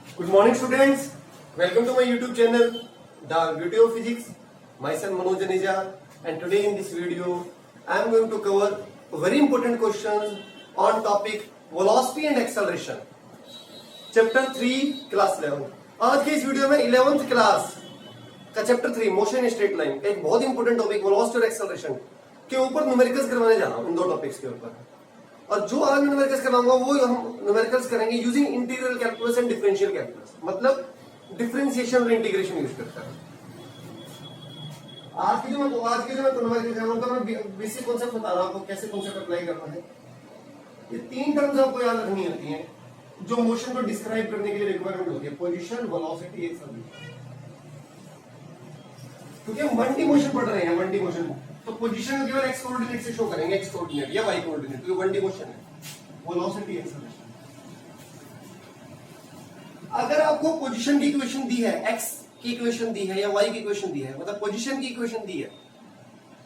Good morning, students. Welcome to my YouTube channel, The Beauty of Physics. Myself Manoj Janeja, and today in this video, I am going to cover very important questions on topic velocity and acceleration. Chapter 3, class 11. आज के इस video में 11th class का chapter 3 motion in straight line का एक बहुत important topic velocity और acceleration के ऊपर न्यूमेरिकल्स करवाने जा रहा हूं इन दो टॉपिक्स के ऊपर। और जो आज न्यूमेरिकल्स करवाऊंगा वो हम न्यूमेरिकल्स करेंगे using integral calculus and differential calculus, मतलब डिफरेंशिएशन और इंटीग्रेशन यूज करता है। आज के जो मैं न्यूमेरिकल कर रहा हूं मैं बेसिक कॉन्सेप्ट बता रहा हूं आपको कैसे कॉन्सेप्ट अप्लाई करना है। ये तीन टर्म्स आपको याद रखनी होती हैं जो मोशन को डिस्क्राइब करने के लिए रिक्वायरमेंट होती है, पोजीशन, वेलोसिटी, एक्सेलरेशन। क्योंकि हम वन डी मोशन पढ़ रहे हैं, वन डी मोशन तो पोजीशन को केवल एक्स कोऑर्डिनेट से शो करेंगे, एक्स कोऑर्डिनेट या वाई कोऑर्डिनेट, क्योंकि वन डी मोशन है। Velocity, acceleration. अगर आपको पोजीशन की इक्वेशन दी है, एक्स की इक्वेशन दी है या वाई की इक्वेशन दी है, मतलब पोजीशन की इक्वेशन दी है,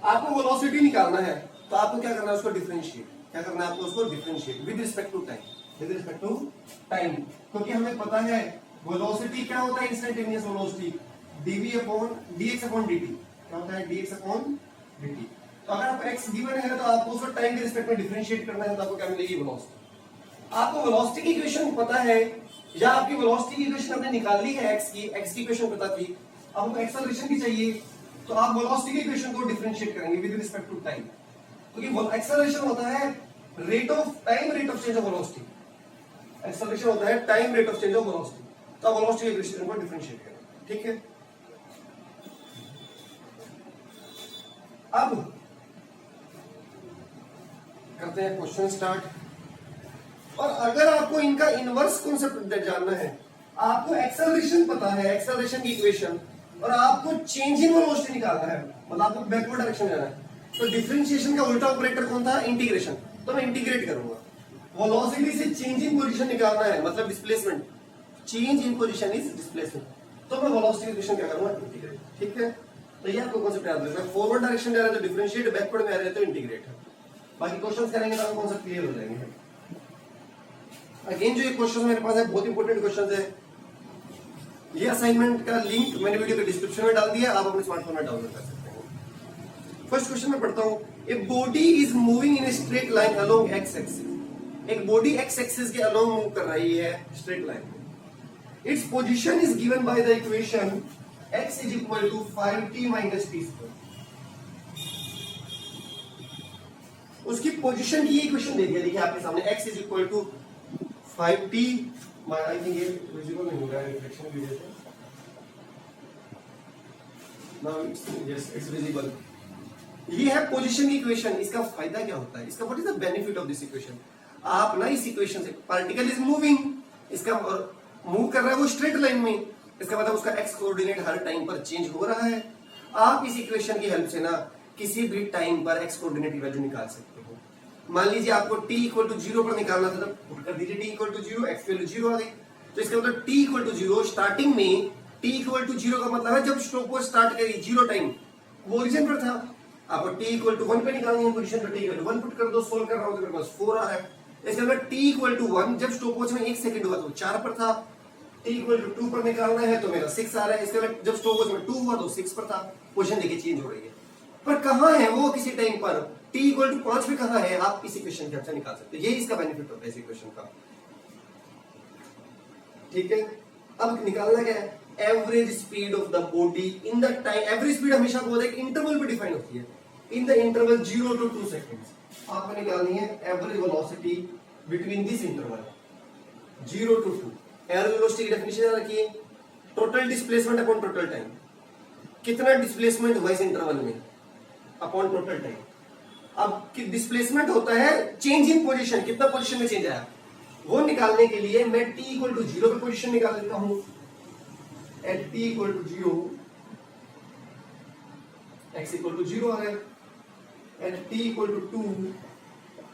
आपको वेलोसिटी निकालना है तो आपको क्या करना है, उसको डिफरेंशिएट। क्या करना है आपको, उसको differentiate with respect to time, with respect to time. क्योंकि हमें पता है वेलोसिटी क्या होता है, instantaneous velocity dv upon dx upon dt। क्या होता है, dx अपॉन dt। तो अगर आपको x गिवन है तो आपको उसको टाइम के रिस्पेक्ट में डिफरेंशिएट करना है तो आपको क्या मिलेगी, वेलोसिटी। आपको वेलोसिटी की इक्वेशन पता है या आपकी वेलोसिटी की इक्वेशन आपने निकाल ली है, x की इक्वेशन पता थी, अब आपको एक्सेलरेशन की चाहिए तो आप वेलोसिटी की इक्वेशन को डिफरेंशिएट करेंगे विद रिस्पेक्ट टू टाइम। क्योंकि एक्सेलरेशन होता है rate of time, rate of change of velocity. Acceleration होता है time rate of change of velocity. तो आप वेलोसिटी की इक्वेशन को डिफरेंशिएट करें, ठीक है। अब करते हैं क्वेश्चन स्टार्ट। और अगर आपको इनका इनवर्स कॉन्सेप्ट जानना है, आपको एक्सेलरेशन पता है, एक्सेलरेशन की इक्वेशन, और आपको चेंज इन वेलोसिटी निकालना है, मतलब आपको बैकवर्ड डायरेक्शन में जाना है, तो डिफरेंशिएशन का उल्टा ऑपरेटर कौन था, इंटीग्रेशन। तो मैं इंटीग्रेट करूंगा। वेलोसिटी से चेंज इन पोजीशन निकालना है, मतलब displacement. Change in position is displacement, तो मैं वेलोसिटी की इक्वेशन क्या करूंगा, इंटीग्रेट, ठीक है। तो ये आपको कॉन्सेप्ट याद रखना है। फॉरवर्ड डायरेक्शन जा रहा है तो डिफरेंशिएट, बैकवर्ड में आ रहा है तो इंटीग्रेट। बाकी क्वेश्चंस करेंगे तो आपको कॉन्सेप्ट क्लियर हो जाएंगे। अगेन जो ये क्वेश्चन मेरे पास है बहुत इंपॉर्टेंट क्वेश्चन है। ये असाइनमेंट का लिंक मैंने वीडियो के डिस्क्रिप्शन में डाल दिया, आप अपने स्मार्टफोन में डाउनलोड कर सकते हैं। फर्स्ट क्वेश्चन में पढ़ता हूं, a body is moving in a straight line along x axis. एक बॉडी एक्स एक्सिस के अलोंग मूव कर रही है स्ट्रेट लाइन में। Its position is given by the equation x is equal to 5t minus t square। उसकी position की equation दे दिया, देखिए आपके सामने x is equal to 5t, I think ये विजिबल नहीं हो रहा है रिफ्लेक्शन की वजह से। Now it's visible. ये है पोजीशन की इक्वेशन। इसका फायदा क्या होता है, इसका what is the benefit of this equation. आप ना इस इक्वेशन से, पार्टिकल इज मूविंग, इसका मूव कर रहा है वो स्ट्रेट लाइन में, इसका मतलब उसका एक्स कोऑर्डिनेट हर टाइम पर चेंज हो रहा है। आप इस इक्वेशन की हेल्प से ना किसी भी टाइम पर एक्स कोऑर्डिनेट की वैल्यू निकाल सकते हो। मान लीजिए आपको t इक्वल टू 0 पर निकालना था, तो पुट कर दीजिए t equal to 0, x value 0 आ गई। तो इसका मतलब t इक्वल टू 0 स्टार्टिंग में, t इक्वल टू 0 का मतलब है जब स्टॉपवॉच स्टार्ट करी 0 टाइम, वो ओरिजिन पर था। आपको t इक्वल टू 1 पे निकालनी है पोजीशन, तो t इक्वल टू 1 पुट कर दो, सोल्व कर रहा हूं तो मेरे पास 4 आ रहा है। इसका मतलब t इक्वल टू 1 जब स्टॉपवॉच में 1 सेकंड हुआ तो 4 पर था। t इक्वल टू 2 पर निकालना है तो मेरा 6 आ रहा है। इसका मतलब जब स्टॉपवॉच में 2 हुआ तो 6 पर था। पोजीशन देखिए चेंज हो रही है, पर कहां है वो किसी टाइम पर, t इक्वल टू 5 पे कहां है, आप इस इक्वेशन के हेल्प से निकाल सकते हैं। यही इसका बेनिफिट होता है इस इक्वेशन का, ठीक है। अब निकालना क्या है, average speed of the body in the time. Average speed हमेशा बहुत एक इंटरवल पे डिफाइन होती है, इन द इंटरवल 0 to 2 सेकंड्स। आपको निकालनी है average velocity between this interval 0 to 2। Average velocity की डेफिनेशन रखिए, total displacement upon total time. कितना डिस्प्लेसमेंट हुआ इस इंटरवल में अपॉन टोटल टाइम। अब डिस्प्लेसमेंट होता है चेंज इन पोजीशन, कितना पोजीशन में चेंज आया, वो निकालने के लिए मैं t इक्वल टू 0 पे पोजीशन निकाल लेता हूं। At t equal to 0 x equal to 0 आ रहा है। At t equal to 2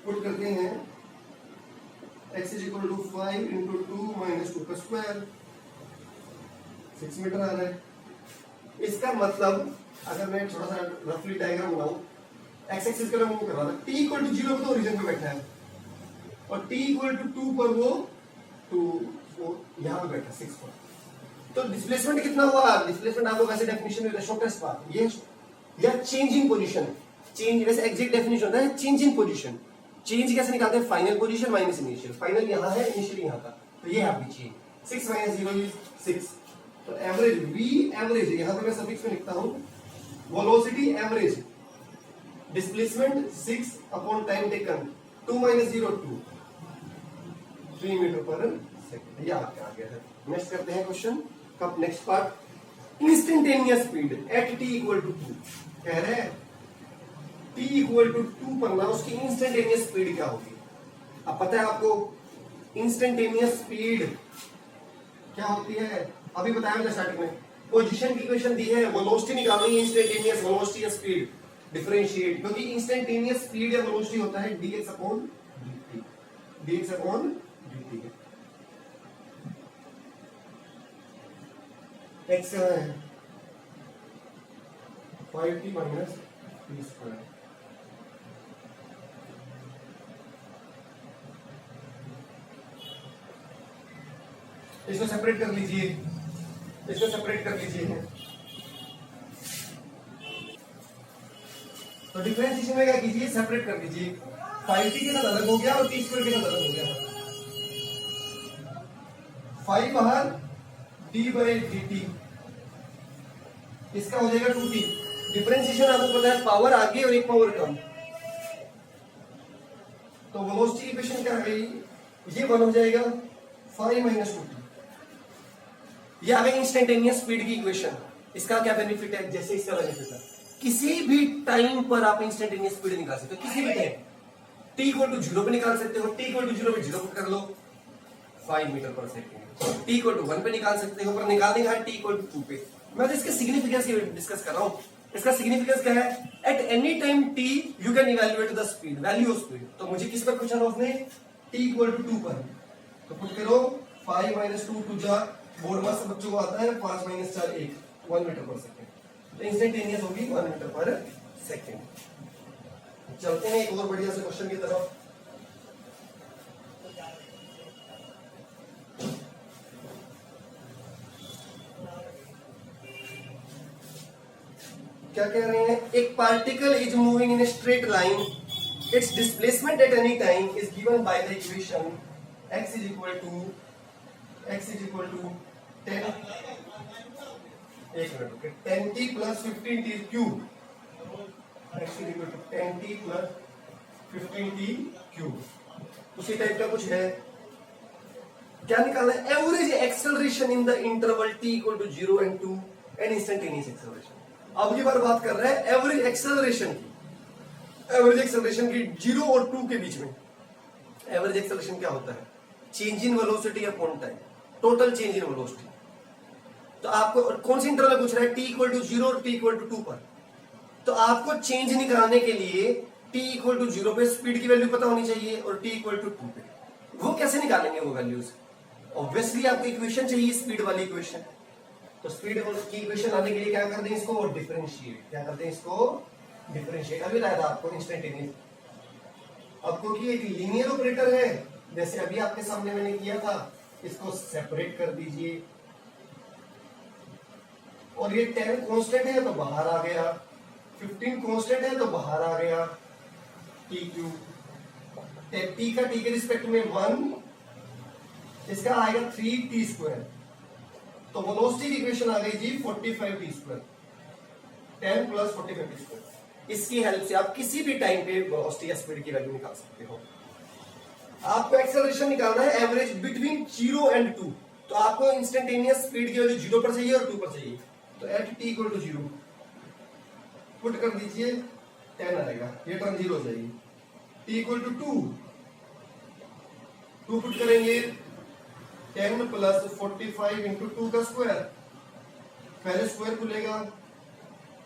put करते हैं x is equal to 5 into 2 minus 2 का स्क्वायर, 6 मीटर आ रहा है। इसका मतलब अगर मैं थोड़ा सा रफली डायग्राम बनाऊं, एक्स एक्सिस का मूव कर रहा था, t इक्वल टू 0 पे तो ओरिजिन पे बैठा है, और t इक्वल टू 2 पर वो 2 वो यहाँ पे बैठा 6 पर। तो डिस्प्लेसमेंट कितना हुआ? डिस्प्लेसमेंट आपको वैसे डेफिनेशन में शॉर्टेस्ट पाथ ये या चेंज इन पोजीशन। चेंज वैसे एग्जैक्ट डेफिनेशन होता है चेंज इन पोजीशन। चेंज कैसे निकालते हैं? Final position minus initial. Final यहाँ है, इनिशियल यहाँ था, तो ये आपकी चेंज 6 माइनस 0 इज 6। तो एवरेज वी एवरेज यहाँ पे मैं सफिक्स में लिखता हूँ velocity average displacement 6 upon time taken 2 minus 0 2 3 metre पर सेकंड। ये आपके आ गया है। नेक्स्ट करते हैं क्वेश्चन का next part. Instantaneous speed at t equal to 2 कह रहे हैं t इक्वल टू 2 पर ना उसकी इंस्टेंटेनियस स्पीड क्या होगी? अब पता है आपको इंस्टेंटेनियस स्पीड क्या होती है? अभी बताया मैंने स्टार्टिंग में पोजीशन की इक्वेशन दी है, वेलोसिटी निकालनी है, इंस्टेंटेनियस वेलोसिटी या स्पीड डिफरेंशिएट, क्योंकि इंस्टेंटेनियस स्पीड या वेलोसिटी होता है dx upon dt। dx upon dt x है 5t माइनस t स्क्वायर। इसको सेपरेट कर लीजिए, इसको सेपरेट कर लीजिए। तो डिफरेंशिएशन में क्या कीजिए? सेपरेट कर लीजिए। 5t के साथ अलग हो गया और t स्क्वायर के साथ अलग हो गया। 5 बाहर d बाई dt, इसका हो जाएगा 2t। डिफरेंशिएशन आपको पता है पावर आगे और एक पावर कम। तो वेलोसिटी इक्वेशन क्या है? ये 1 हो जाएगा 5 माइनस 2t। ये आ गई इंस्टेंटेनियस स्पीड की इक्वेशन। इसका क्या बेनिफिट है? जैसे इसका बेनिफिट है किसी भी टाइम पर आप इंस्टेंटेनियस स्पीड निकाल सकते हो, किसी भी टाइम। t इक्वल टू 0 पे निकाल सकते हो, t इक्वल टू 0 पे 0 कर लो 5 मीटर पर सेकंड। t इक्वल टू 1 पे निकाल सकते हो, पर निकालने का है t इक्वल टू 2 पे। मैं तो इसके सिग्निफिकेंस की डिस्कस कर रहा हूं। इसका सिग्निफिकेंस क्या है? Eight any time t you can evaluate the speed, value of speed. तो मुझे किस पर पूछा था उसने? t इक्वल टू 2 पर। तो पुट करो 5 माइनस 2 टू जा बोर्ड में से बच्चों को आता है 5 माइनस 4 1 1 मीटर पर सेकंड। तो इंस्टेंटेनियस होगी 1 मीटर पर सेकंड। चलते हैं एक और बढ़िया से क्वेश्चन की तरफ। क्या कह रहे हैं? एक particle is moving in a straight line, its displacement at any time is given by the equation x is equal to 10 एक minute okay 10t plus 15t cube. x is equal to 10t plus 15t cube. उसी type का कुछ है। क्या निकालना है? Average acceleration in the interval t equal to 0 and 2 and instantaneous acceleration. अब की बार बात कर रहे हैं एवरेज एक्सेलरेशन की। एवरेज एक्सेलरेशन की 0 और 2 के बीच में। एवरेज एक्सेलरेशन क्या होता है? Change in velocity upon time, total change in velocity. तो आपको कौन सी इंटरवल पूछ रहा है? t इक्वल टू 0 और t इक्वल टू 2 पर। तो आपको चेंज निकालने के लिए t इक्वल टू 0 पे स्पीड की वैल्यू पता होनी चाहिए और t इक्वल टू 2 पे। वो कैसे निकालेंगे वो वैल्यूज? ऑब्वियसली आपको इक्वेशन चाहिए, स्पीड वाली इक्वेशन। तो स्पीड की इक्वेशन लाने के लिए क्या करते हैं? इसको डिफरेंशिएट। क्या करते हैं? इसको डिफरेंशिएट। अभी लाया था आपको इंस्टेंटेनियस। अब क्योंकि एक लीनियर ऑपरेटर है, जैसे अभी आपके सामने मैंने किया था, इसको सेपरेट कर दीजिए। और ये 10 कांस्टेंट है तो बाहर आ गया, 15 कांस्टेंट है तो बाहर आ गया t क्यूब। t का t के रिस्पेक्ट में 1, इसका आएगा 3t स्क्वायर। तो वेलोसिटी की इक्वेशन आ गई जी 45t square. 10 plus 45t square. इसकी हेल्प से आप किसी भी टाइम पे वेलोसिटी या स्पीड की वैल्यू निकाल सकते हो। आपको एक्सेलरेशन निकालना है एवरेज बिटवीन 0 and 2। तो आपको इंस्टेंटेनियस स्पीड की वैल्यू 0 पर चाहिए और 2 पर चाहिए। तो at t equal to 0 put कर दीजिए 10 आएगा, ये टर्म 0 हो जाएगी। t इक्वल टू 2 पुट करेंगे 10 प्लस 45 इंटू 2 का स्क्वायर। पहले स्क्वायर खुलेगा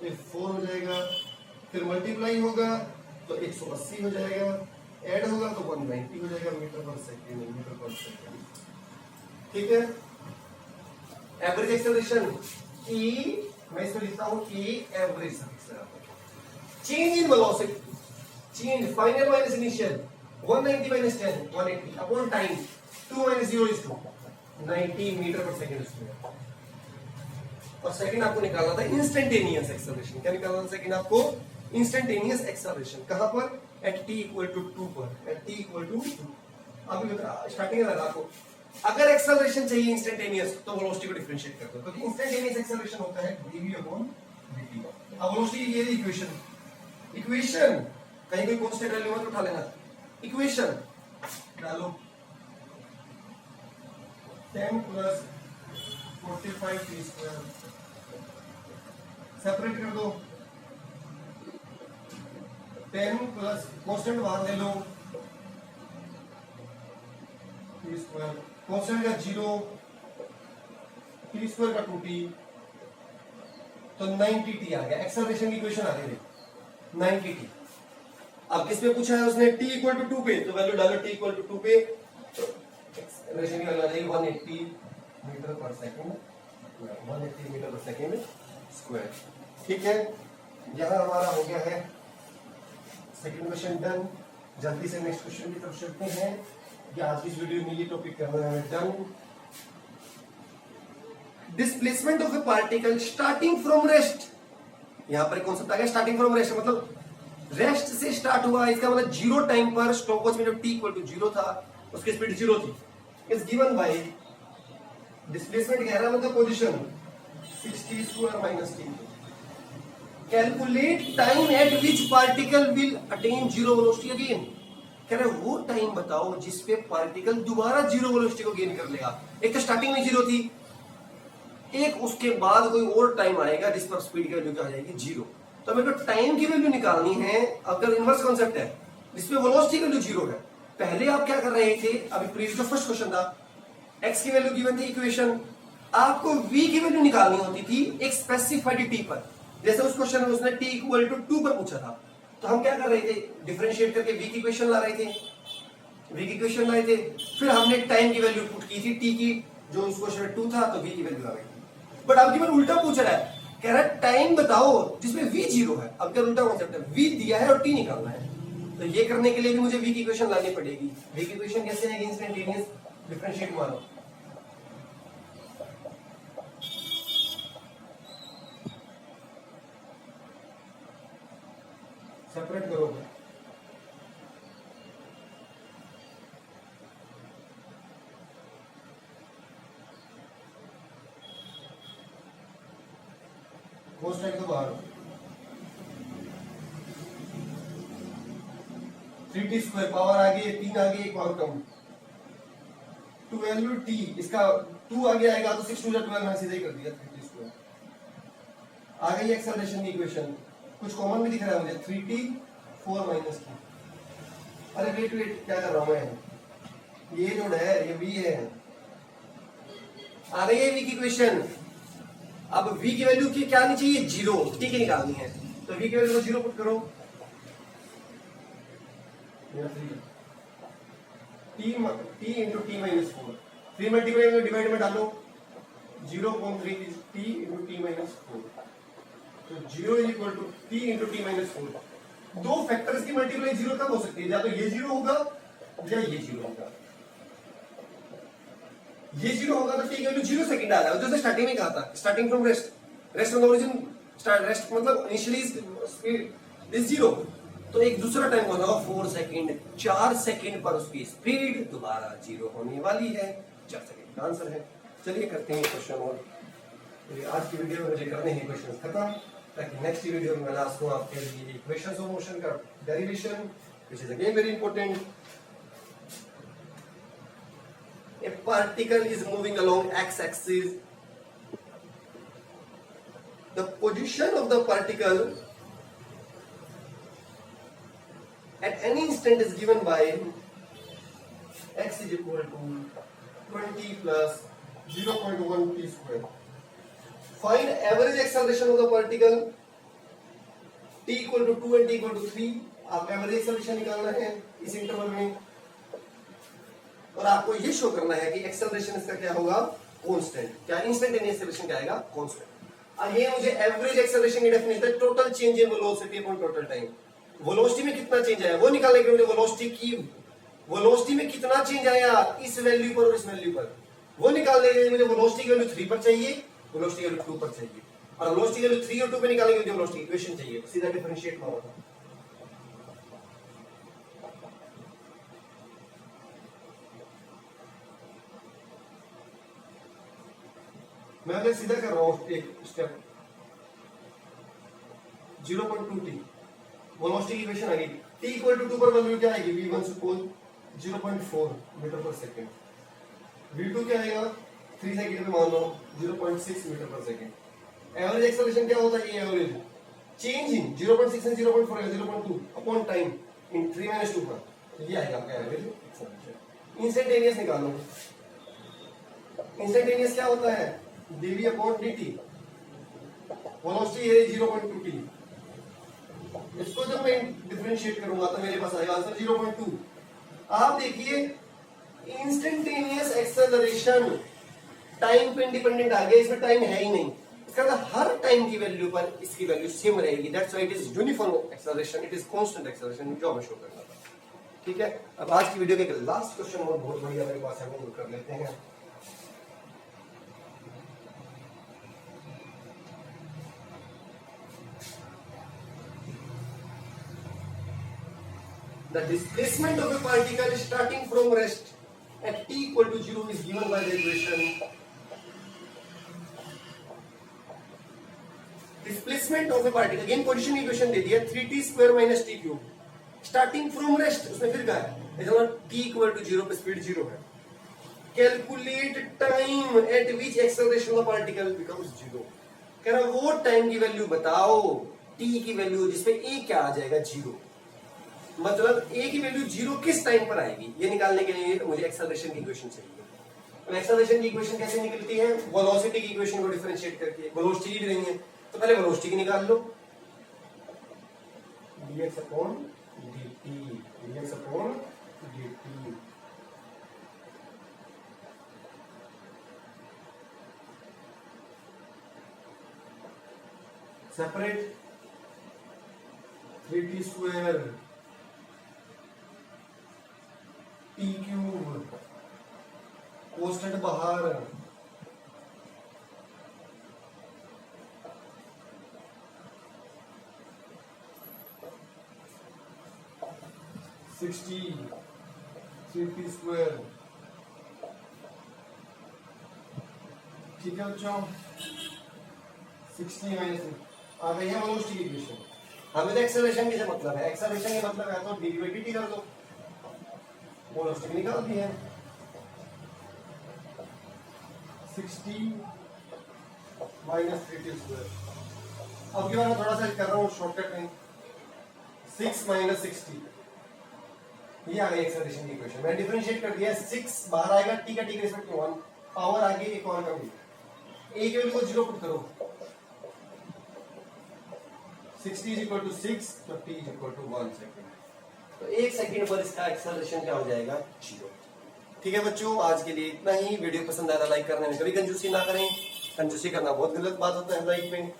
ये 4 हो जाएगा, फिर मल्टीप्लाई होगा तो 180 हो जाएगा, ऐड होगा तो 190 हो जाएगा मीटर पर सेकंड। मीटर पर सेकंड ठीक है। एवरेज एक्सेलरेशन E, मैं इसको लिखता हूं E average. Change in velocity, change final minus initial 190 minus 10 180 upon time 2 minus 0 is 2। 90 metre पर सेकंड स्क्वायर। और सेकंड आपको निकालना था इंस्टेंटेनियस एक्सेलरेशन। क्या निकालना था सेकंड आपको? Instantaneous acceleration. कहां पर? एट t इक्वल टू 2 पर। At t equal to 2। अभी स्टार्टिंग में लगा को अगर एक्सेलरेशन चाहिए इंस्टेंटेनियस तो वेलोसिटी को डिफरेंशिएट कर दो, क्योंकि इंस्टेंटेनियस एक्सेलरेशन होता है dv अपॉन dt। अब वेलोसिटी ये इक्वेशन कहीं कोई कांस्टेंट वैल्यू मत उठा लेना। इक्वेशन डालो 10 प्लस 45 t स्क्वायर सेपरेट कर दो। 10 प्लस कांस्टेंट बाहर ले लो t स्क्वायर, कांस्टेंट का 0, t स्क्वायर का 2t, तो 90t आ गया। एक्सेलरेशन की इक्वेशन आ गई 90t। अब किस पे पूछा है उसने? t इक्वल टू 2 पे, तो वैल्यू डालो t इक्वल टू 2 पे, तो एक्सेलरेशन की वैल्यू आ जाएगी 180 मीटर पर सेकंड, 180 मीटर पर सेकंड स्क्वायर। ठीक है, यहां हमारा हो गया है सेकंड क्वेश्चन डन। जल्दी से नेक्स्ट क्वेश्चन की तरफ चलते हैं। कि आज की इस वीडियो में ये टॉपिक करना है done. Displacement of A particle starting from rest. यहां पर कॉन्सेप्ट आ गया स्टार्टिंग फ्रॉम रेस्ट, मतलब रेस्ट से स्टार्ट हुआ, इसका मतलब 0 टाइम पर स्टॉपवॉच में जब t इक्वल टू 0 था उसकी स्पीड 0 थी। इज गिवन बाय डिस्प्लेसमेंट कह रहा मतलब position 60 square minus t। Calculate time eight which particle will attain 0 velocity again. कह रहे वो टाइम बताओ जिसपे पार्टिकल दोबारा 0 वेलोसिटी को गेन कर लेगा। एक तो स्टार्टिंग में 0 थी, एक उसके बाद कोई और टाइम आएगा जिस पर स्पीड की वैल्यू क्या आ जाएगी 0। तो मेरे को टाइम की वैल्यू निकालनी है। अगर इनवर्स कॉन्सेप्ट है जिसमें वेलोसिटी की वैल्यू 0 है, पहले आप क्या कर रहे थे? अभी प्रीवियस जो फर्स्ट क्वेश्चन था, x की वैल्यू गिवन थी इक्वेशन, आपको v की वैल्यू निकालनी होती थी एक स्पेसिफाइड t पर। जैसे उस क्वेश्चन में उसने t इक्वल टू 2 पर पूछा था, तो हम क्या कर रहे थे? डिफरेंशिएट करके v की इक्वेशन ला रहे थे, फिर हमने टाइम की वैल्यू पुट की थी t की, जो उस क्वेश्चन में 2 था, तो v की वैल्यू आ गई। बट अब केवल उल्टा पूछ रहा है, कह रहा है टाइम बताओ जिसमें v 0 है। अब क्या उल्टा कॉन्सेप्ट है, v दिया है और t निकालना है, तो ये करने के लिए भी मुझे v की इक्वेशन लानी पड़ेगी। v की इक्वेशन कैसे आएगी? इंस्टेंटेनियस डिफरेंशिएट मानो, सेपरेट करोगे, तो बाहर 3t स्क्वायर पावर आ गई, 3 आ गई, एक और कम 12t, इसका 2 आगे आएगा तो 6 2 12 मैंने सीधे ही कर दिया 3t स्क्वायर। आ गई एक्सेलरेशन की इक्वेशन, कुछ कॉमन भी दिख रहा है मुझे 3t 4 माइनस t। अरे वेट क्या कर रहा हूं मैं? ये जो है ये v है, आ गई है v की इक्वेशन। अब v की वैल्यू की क्या आनी चाहिए? 0, t की निकालनी है, तो v की वैल्यू को 0 पुट करो, t into t minus 4, 3 multiply में डिवाइड में डालो 0.3 t इंटू टी माइनस 4, तो 0 is equal to t into t minus 4। दो फैक्टर्स की मल्टीप्लाई 0 कब हो सकती है? या तो ये 0 होगा या ये 0 होगा। ये 0 होगा तो t की वैल्यू 0 सेकंड आ जाएगा, जैसे स्टार्टिंग में कहा था, स्टार्टिंग फ्रॉम रेस्ट। रेस्ट मतलब ओरिजिन, स्टार्ट रेस्ट मतलब इनिशियली स्पीड इज 0, तो एक दूसरा टाइम होगा 4 सेकंड, 4 सेकंड पर उसकी स्पीड दोबारा 0 होने वाली है। 4 सेकंड का आंसर है। चलिए करते हैं क्वेश्चन और आज की वीडियो में मुझे करने हैं क्वेश्चन खत्म, ताकि नेक्स्ट वीडियो में मैं लास्ट को आपके लिए इक्वेशंस ऑफ मोशन का derivation, which is again very important. A particle is moving along x-axis. The position of the particle at any instant is given by x is equal to 20 plus 0.1 t square. Find average acceleration of the particle, t equal to 2 and t equal to 3. आप average acceleration निकालना है इस interval में, और आपको ये show करना है कि एक्सेलरेशन इसका क्या होगा? कांस्टेंट। क्या इंस्टेंटेनियस एक्सेलरेशन क्या आएगा? कांस्टेंट। अब ये मुझे एवरेज एक्सेलरेशन की डेफिनेशन है, total change in velocity upon total time. Velocity में कितना चेंज आया वो निकालने के लिए मुझे वेलोसिटी में कितना चेंज आया इस वैल्यू पर और इस वैल्यू पर, वो निकालने के लिए मुझे वेलोसिटी की वैल्यू 3 पर चाहिए, वेलोसिटी की वैल्यू 2 पर चाहिए, और वेलोसिटी की वैल्यू 3 और 2 पे निकालने के लिए मुझे वेलोसिटी इक्वेशन चाहिए, सीधा डिफरेंशिएट मारा था। मैं अगर सीधा कर रहा हूँ एक स्टेप 0.2 t, वेलोसिटी की इक्वेशन आ गई, t इक्वल टू 2 पर वैल्यू क्या आएगी, v1 सपोज 0.4 मीटर पर सेकंड, v2 क्या आएगा 3 सेकंड पे मान लो 0.6 मीटर पर सेकंड। एवरेज एक्सेलरेशन क्या होता है, ये एवरेज चेंज इन 0.6 एंड 0.4 है 0.2 अपॉन टाइम इन 3 - 2 पर, ये आएगा आपका एवरेज एक्सेलरेशन। इंस्टेंटेनियस निकालो, इंस्टेंटेनियस क्या होता है, dv अपॉन dt, वेलोसिटी है 0.2 t, इसको जब मैं डिफरेंशिएट करूंगा तो मेरे पास आएगा आंसर 0.2। आप देखिए इंस्टेंटेनियस एक्सेलरेशन टाइम पे इंडिपेंडेंट आ गया, इसमें टाइम है ही नहीं, इसका मतलब हर टाइम की वैल्यू पर इसकी वैल्यू सेम रहेगी, that's why it is uniform acceleration, it is constant acceleration, जो हमें शो करना था। ठीक है, अब आज की वीडियो के लास्ट क्वेश्चन और बहुत बढ़िया मेरे पास है, वो कर लेते हैं। The displacement of a particle starting from rest at t equal to 0 is given by the equation. Displacement of a particle, again position equation दे दिया 3t square minus t cube. Starting from rest, उसमें फिर क्या है, इसमें t equal to 0 पे speed 0 है. Calculate time at which acceleration of the particle becomes 0. कह रहा वो टाइम की वैल्यू बताओ, t की वैल्यू जिसपे a क्या आ जाएगा 0, मतलब a की वैल्यू 0 किस टाइम पर आएगी, ये निकालने के लिए मुझे एक्सेलरेशन की इक्वेशन चाहिए। तो एक्सेलरेशन की इक्वेशन कैसे निकलती है, वेलोसिटी की इक्वेशन को डिफरेंशिएट करके, वेलोसिटी दी रही है तो पहले वेलोसिटी की निकाल लो, dx upon dt, dx upon dt, separate 3t square t cube, constant बाहर, सिक्सटी 3t स्क्वायर। ठीक है बच्चों, 60 माइनस आ गई है वेलोसिटी की इक्वेशन। हमें तो एक्सेलरेशन की मतलब है, एक्सेलरेशन का मतलब है तो dv by dt कर दो, वेलोसिटी निकाल दी है 60 माइनस 3t स्क्वायर। अब की बार मैं थोड़ा सा कर रहा हूँ शॉर्टकट में, 6 माइनस 60, ये आ गई एक्सेलरेशन की इक्वेशन। मैंने डिफरेंशिएट कर दिया, 6 बाहर आएगा, t का t के रिस्पेक्ट में 1, पावर आगे एक और कमी, a की वैल्यू को 0 पुट करो, 60 is equal to 6, तो t is equal to 1 second, तो 1 सेकंड पर इसका एक्सेलरेशन क्या हो जाएगा 0। ठीक है बच्चों, आज के लिए इतना ही। वीडियो पसंद आया लाइक करने में कभी कंजूसी ना करें, कंजूसी करना बहुत गलत बात होता है लाइफ में।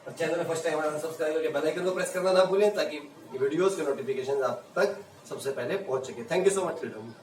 और चैनल में फर्स्ट टाइम हमारा सब्सक्राइब करके बेल आइकन को प्रेस करना ना भूलें, ताकि वीडियोस के नोटिफिकेशन आप तक सबसे पहले पहुंच सके। Thank you so much children.